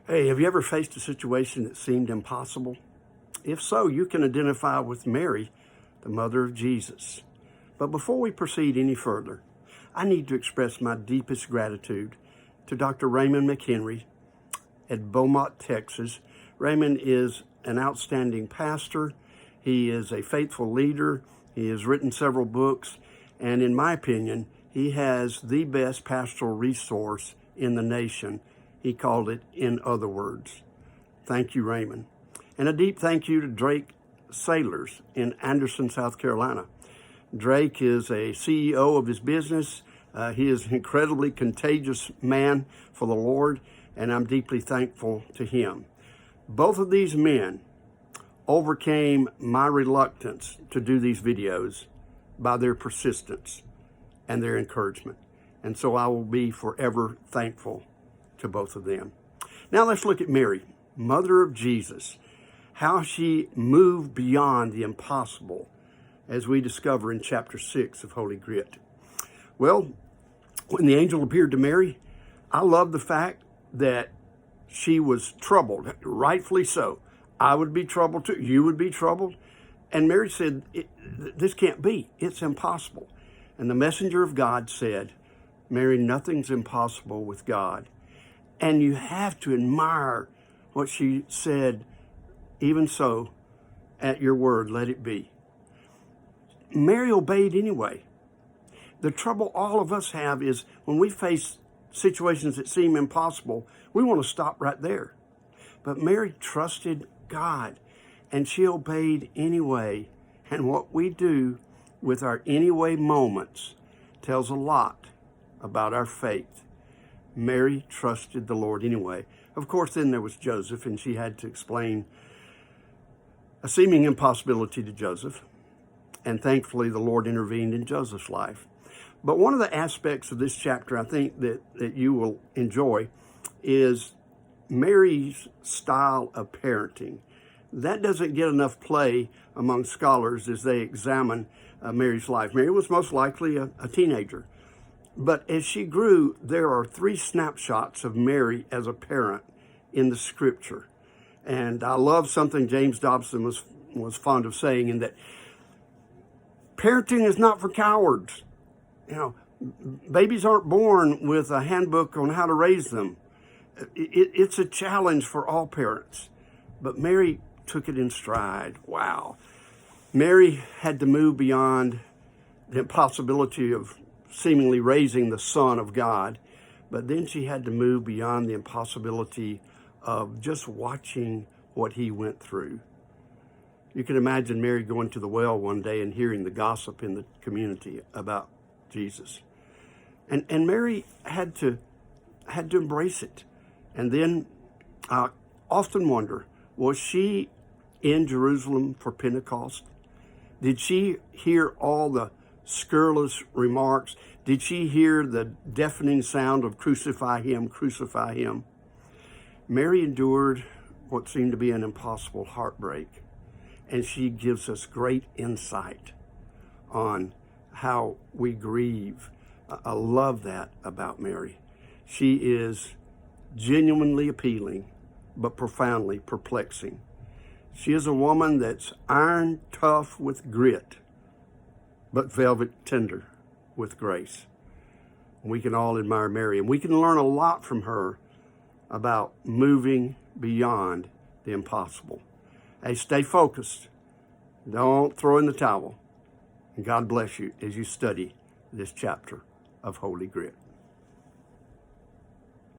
Hey, have you ever faced a situation that seemed impossible? If so, you can identify with Mary, the mother of Jesus. But before we proceed any further, I need to express my deepest gratitude to Dr. Raymond McHenry at Beaumont, Texas. Raymond is an outstanding pastor. He is a faithful leader. He has written several books, and in my opinion, he has the best pastoral resource in the nation. He called it In Other Words. Thank you, Raymond. And a deep thank you to Drake Sailors in Anderson, South Carolina. Drake is a CEO of his business. He is an incredibly contagious man for the Lord, and I'm deeply thankful to him. Both of these men overcame my reluctance to do these videos by their persistence and their encouragement. And so I will be forever thankful to both of them. Now let's look at Mary, mother of Jesus, how she moved beyond the impossible, as we discover in chapter 6 of Holy Grit. Well, when the angel appeared to Mary, I love the fact that she was troubled, rightfully so. I would be troubled too. You would be troubled. And Mary said, this can't be. It's impossible. And the messenger of God said, Mary, nothing's impossible with God. And you have to admire what she said, even so, at your word, let it be. Mary obeyed anyway. The trouble all of us have is when we face situations that seem impossible, we want to stop right there. But Mary trusted God, and she obeyed anyway. And what we do with our anyway moments tells a lot about our faith. Mary trusted the Lord anyway. Of course, then there was Joseph, and she had to explain a seeming impossibility to Joseph. And thankfully, the Lord intervened in Joseph's life. But one of the aspects of this chapter I think that you will enjoy is Mary's style of parenting. That doesn't get enough play among scholars as they examine Mary's life. Mary was most likely a teenager. But as she grew, there are 3 snapshots of Mary as a parent in the scripture. And I love something James Dobson was fond of saying, in that parenting is not for cowards. You know, babies aren't born with a handbook on how to raise them. It's a challenge for all parents. But Mary took it in stride. Wow. Mary had to move beyond the impossibility of seemingly raising the Son of God, but then she had to move beyond the impossibility of just watching what he went through. You can imagine Mary going to the well one day and hearing the gossip in the community about Jesus. And Mary had to embrace it. And then I often wonder, was she in Jerusalem for Pentecost? Did she hear all the scurrilous remarks? Did she hear the deafening sound of crucify him, crucify him? Mary endured what seemed to be an impossible heartbreak, and she gives us great insight on how we grieve. I love that about Mary. She is genuinely appealing, but profoundly perplexing. She is a woman that's iron tough with grit, but velvet tender with grace. We can all admire Mary, and we can learn a lot from her about moving beyond the impossible. Hey, stay focused. Don't throw in the towel. And God bless you as you study this chapter of Holy Grit.